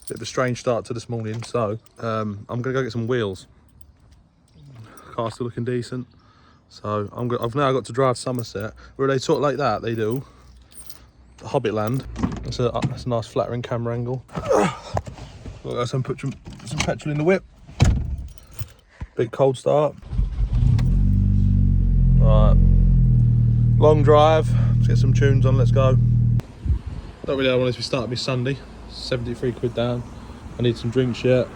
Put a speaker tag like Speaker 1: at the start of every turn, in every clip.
Speaker 1: Bit of a strange start to this morning, so I'm gonna go get some wheels. Car's still looking decent, so I've now got to drive Somerset, where they talk like that. They do. Hobbitland. That's a nice flattering camera angle. Got some petrol in the whip. Big cold start. Right, long drive. Let's get some tunes on. Let's go. Don't really want to be starting me Sunday. 73 quid down. I need some drinks yet,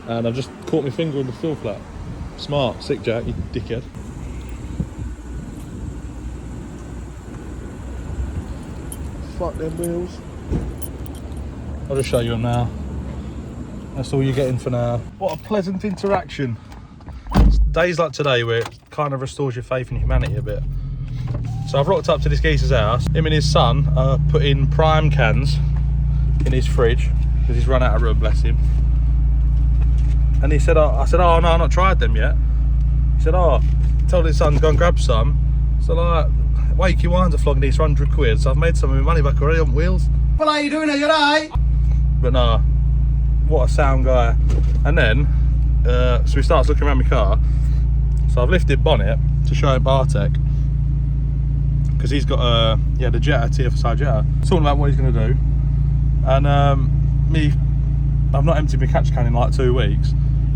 Speaker 1: and I've just caught my finger in the fill flat. Smart, sick Jack, you dickhead. Fuck them wheels. I'll just show you them now. That's all you're getting for now. What a pleasant interaction. Days like today where it kind of restores your faith in humanity a bit. So I've rocked up to this geezer's house. Him and his son put in prime cans in his fridge because he's run out of room, bless him. And he said, I said, oh no, I've not tried them yet. He said, oh, told his son to go and grab some. So like, wake your wines are flogging these for 100 quid. So I've made some of my money back already on wheels.
Speaker 2: Well, how you doing? Are you alright?
Speaker 1: But nah, what a sound guy. And then, so he starts looking around my car. So I've lifted bonnet to show him Bartek, because he's got the Jetta, TFSI Jetta. Talking about what he's going to do. And I've not emptied my catch can in like 2 weeks,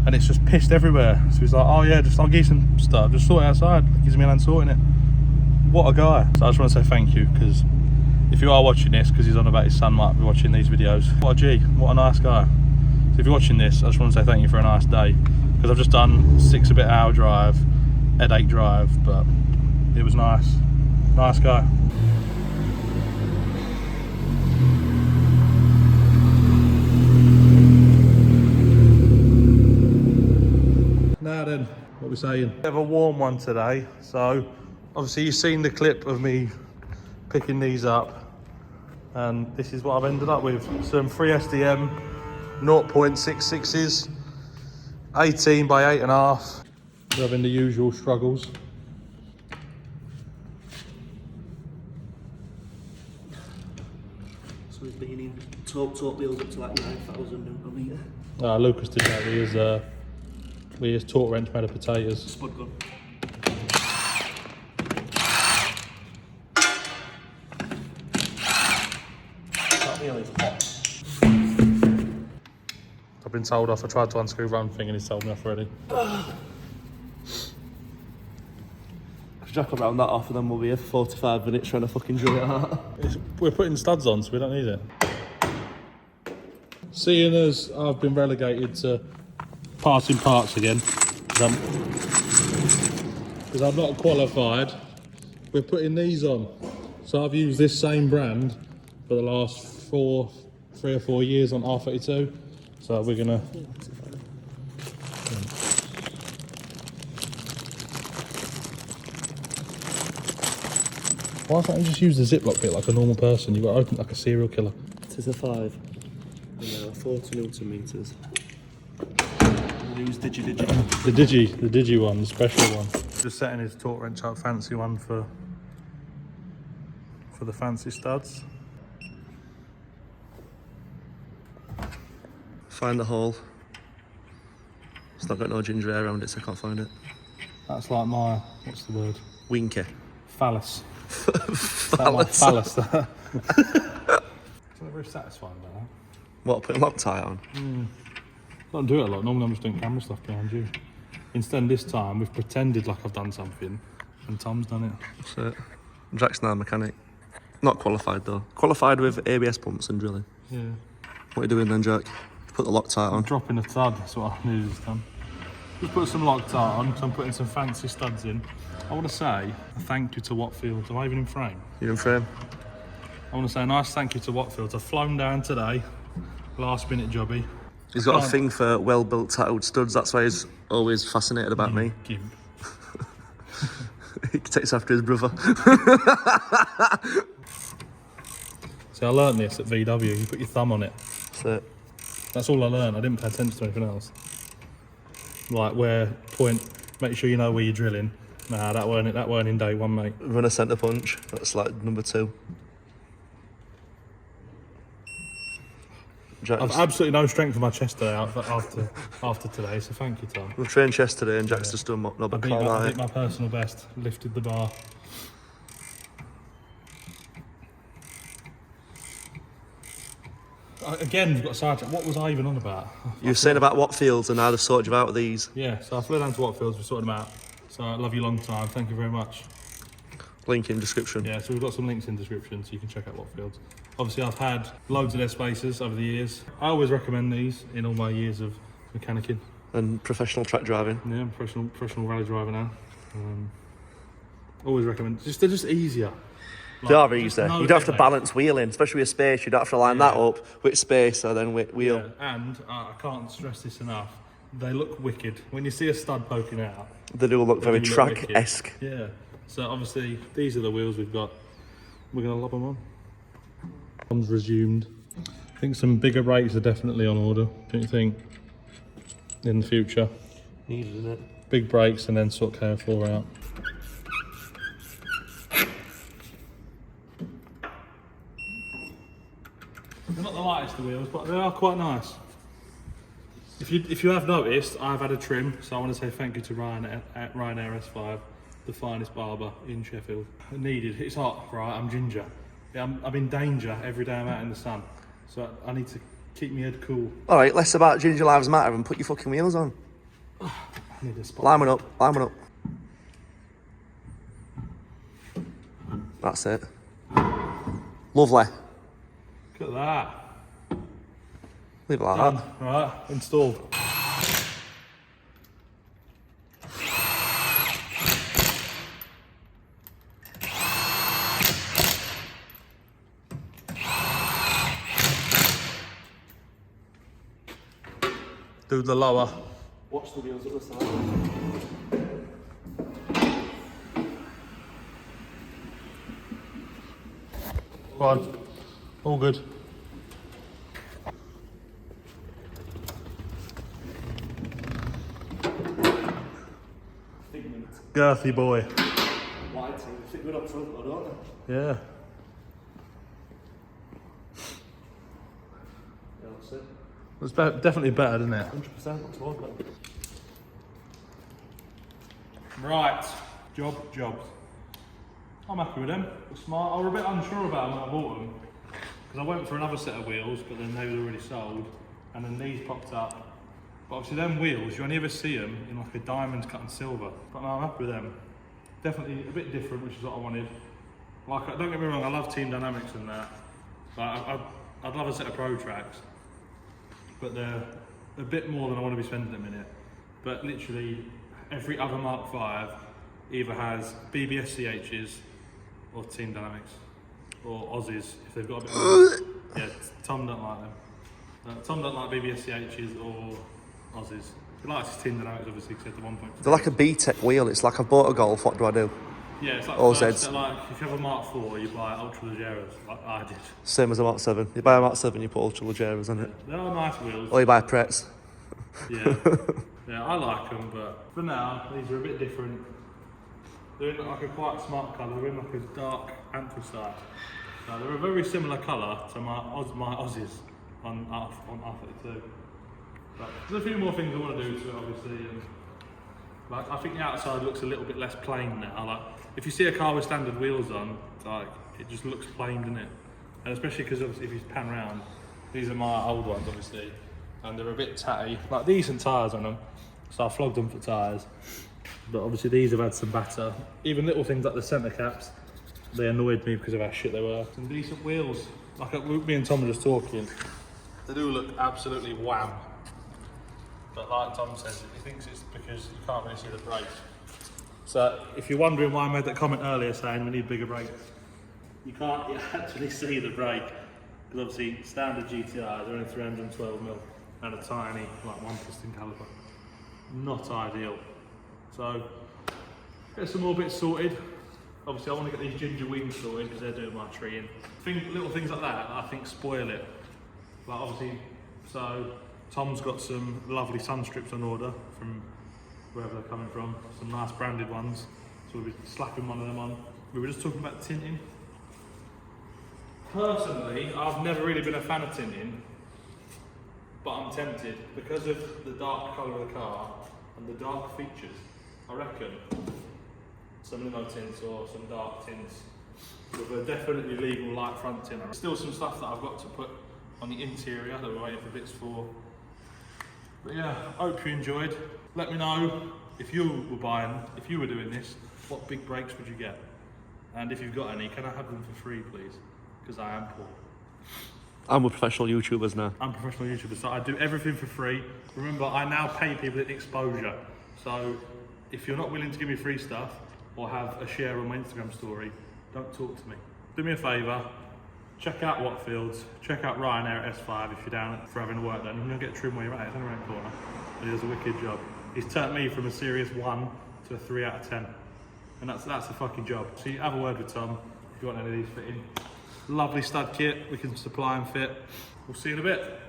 Speaker 1: and it's just pissed everywhere. So he's like, oh yeah, I'll give you some stuff, just sort it outside. Gives me a hand sorting it. What a guy. So I just want to say thank you, because if you are watching this, because he's on about his son might be watching these videos, what a G, what a nice guy. So if you're watching this, I just want to say thank you for a nice day, because I've just done 6 a bit hour drive, headache drive, but it was nice. Nice guy. Now then, what we're saying. Bit of a warm one today, so obviously you've seen the clip of me picking these up, and this is what I've ended up with. Some 3SDM 0.66s, 18 by 8.5. We're having the usual struggles.
Speaker 2: So he's been in top wheels up to like 9,000 Newton metre.
Speaker 1: Lucas did that with his torque wrench made of potatoes.
Speaker 2: Spud gun.
Speaker 1: I've been told off. I tried to unscrew one thing and he's told me off already.
Speaker 2: If Jack will round that off, and then we'll be here for 45 minutes trying to fucking drill it out.
Speaker 1: We're putting studs on, so we don't need it. Seeing as I've been relegated to passing parts again, because I'm not qualified, we're putting these on. So I've used this same brand for the last 3 or 4 years on R32. So we're gonna. Why can't you just use the Ziploc bit like a normal person? You've got to open it like a serial killer.
Speaker 2: It is a 5. And 40 Newton metres. We'll use Digi.
Speaker 1: The Digi one, the special one. Just setting his torque wrench up, fancy one for the fancy studs.
Speaker 2: Find the hole. It's not got no ginger hair around it, so I can't find it.
Speaker 1: That's like my, what's the word?
Speaker 2: Winky.
Speaker 1: Phallus.
Speaker 2: Phallus.
Speaker 1: Phallus. It's not very satisfying about that.
Speaker 2: What, putting Loctite on?
Speaker 1: Don't do it a lot. Normally I'm just doing camera stuff behind you. Instead this time we've pretended like I've done something and Tom's done it.
Speaker 2: That's it. Jack's now a mechanic. Not qualified though. Qualified with ABS pumps and drilling.
Speaker 1: Yeah.
Speaker 2: What are you doing then, Jack? Put the Loctite on.
Speaker 1: I'm dropping a stud, that's what I needed this time. Just put some Loctite on, because I'm putting some fancy studs in. I want to say a thank you to Watfields. Am I even in frame?
Speaker 2: You're in frame.
Speaker 1: I want to say a nice thank you to Watfields. I've flown down today, last minute jobby.
Speaker 2: He's got a thing for well-built tattooed studs, that's why he's always fascinated about me.
Speaker 1: Gimp.
Speaker 2: He takes after his brother.
Speaker 1: See, I learnt this at VW, you put your thumb on it.
Speaker 2: That's it.
Speaker 1: That's all I learned, I didn't pay attention to anything else. Like where point, make sure you know where you're drilling. Nah, that weren't in day one, mate.
Speaker 2: Run a centre punch, that's like number 2.
Speaker 1: I've absolutely no strength in my chest today after today, so thank you, Tom.
Speaker 2: We've trained chest today and Jack's just done no
Speaker 1: I beat my personal best, lifted the bar. Again, we've got sidetracked. What was I even on about?
Speaker 2: You were saying about Watfields and how they've sorted you out with these.
Speaker 1: Yeah, so I flew down to Watfields, we sorted them out. So I love you long time, thank you very much.
Speaker 2: Link in description.
Speaker 1: Yeah, so we've got some links in description so you can check out Watfields. Obviously I've had loads of their spaces over the years. I always recommend these in all my years of mechanicking.
Speaker 2: And professional track driving.
Speaker 1: Yeah, professional rally driver now. Always recommend, they're just easier.
Speaker 2: They are easy. You don't have to balance wheeling, especially with space. You don't have to line that up with space or then with wheel.
Speaker 1: Yeah. And I can't stress this enough. They look wicked. When you see a stud poking out,
Speaker 2: they do look very track-esque.
Speaker 1: Yeah. So obviously these are the wheels we've got. We're gonna lob them on. Tom's resumed. I think some bigger brakes are definitely on order. Don't you think? In the future.
Speaker 2: Needed, isn't it?
Speaker 1: Big brakes and then sort KO4 out. They're not the lightest of wheels, but they are quite nice. If you have noticed, I've had a trim, so I want to say thank you to Ryan at Ryanair S5, the finest barber in Sheffield. Needed. It's hot, right? I'm ginger. Yeah, I'm in danger every day I'm out in the sun, so I need to keep my head cool.
Speaker 2: All right, less about Ginger Lives Matter and put your fucking wheels on.
Speaker 1: I need a spot.
Speaker 2: Line one up. That's it. Lovely.
Speaker 1: Look at that.
Speaker 2: Leave it like
Speaker 1: Done.
Speaker 2: that.
Speaker 1: Right, installed. Do the lower.
Speaker 2: Watch the wheels at the side.
Speaker 1: Right, all good.
Speaker 2: Fitment.
Speaker 1: Girthy boy.
Speaker 2: White team. Fit good up front, though, don't they?
Speaker 1: Yeah.
Speaker 2: Yeah, that's it.
Speaker 1: It's definitely better, isn't it?
Speaker 2: 100% looks more better.
Speaker 1: Right, jobs. I'm happy with them. They're smart. I was a bit unsure about them when I bought them because I went for another set of wheels, but then they were already sold, and then these popped up. But obviously, them wheels, you only ever see them in like a diamond cut in silver. But no, I'm happy with them. Definitely a bit different, which is what I wanted. Like, don't get me wrong, I love Team Dynamics and that. But I'd love a set of Pro Tracks, but they're a bit more than I want to be spending them in it. But literally, every other Mark V either has BBS CHs or Team Dynamics or Aussies if they've got a bit more. Yeah, Tom don't like them. Tom don't like BBS CHs or Aussies. He likes his Team Dynamics obviously because they're 1.5.
Speaker 2: They're like a B-Tech wheel. It's like I've bought a Golf, what do I do?
Speaker 1: Yeah, it's like
Speaker 2: All
Speaker 1: first,
Speaker 2: Zs.
Speaker 1: like if you have a Mark IV, you buy Ultra Legeros, like I did.
Speaker 2: Same as a Mark 7. You buy a Mark 7, you put Ultra Legeros on it.
Speaker 1: They are nice wheels.
Speaker 2: Or you buy Pretz.
Speaker 1: Yeah, yeah, I like them, but for now, these are a bit different. They're in like a quite smart colour, they're in like a dark anthracite. They're a very similar colour to my Aussies on R32. But there's a few more things I want to do to it, obviously. And like, I think the outside looks a little bit less plain now. Like, if you see a car with standard wheels on, like, it just looks plain, doesn't it? And especially because obviously if you pan round, these are my old ones, obviously, and they're a bit tatty. Like, decent tyres on them, so I flogged them for tyres. But obviously these have had some batter. Even little things like the centre caps, they annoyed me because of how shit they were. Some decent wheels. Like me and Tom were just talking, they do look absolutely wham. But like Tom says, he thinks it's because you can't really see the brakes. So if you're wondering why I made that comment earlier saying we need bigger brakes, you can't actually see the brake. Because obviously standard GTIs are only 312mm and a tiny like 1 piston caliper. Not ideal. So get some more bits sorted. Obviously I want to get these ginger wings sorted because they're doing my treeing. Little things like that I think spoil it. Like obviously, so Tom's got some lovely sun strips on order from wherever they're coming from. Some nice branded ones. So we'll be slapping one of them on. We were just talking about tinting. Personally, I've never really been a fan of tinting. but I'm tempted because of the dark colour of the car and the dark features. I reckon some limo tints or some dark tints with a definitely legal light front tint. Still some stuff that I've got to put on the interior that we're waiting for bits for. But yeah, hope you enjoyed. Let me know if you were buying, if you were doing this, what big brakes would you get? And if you've got any, can I have them for free, please? Because I am poor.
Speaker 2: And we're professional YouTubers now.
Speaker 1: I'm a professional YouTuber, so I do everything for free. Remember, I now pay people in exposure. So if you're not willing to give me free stuff or have a share on my Instagram story, don't talk to me. Do me a favour, check out Watfields, check out Ryanair at S5 if you're down for having work done. You're going to get trim where you're at, it's only around the corner. But he does a wicked job. He's turned me from a serious 1 to a 3 out of 10. And that's a fucking job. So you have a word with Tom if you want any of these fitting. Lovely stud kit, we can supply and fit. We'll see you in a bit.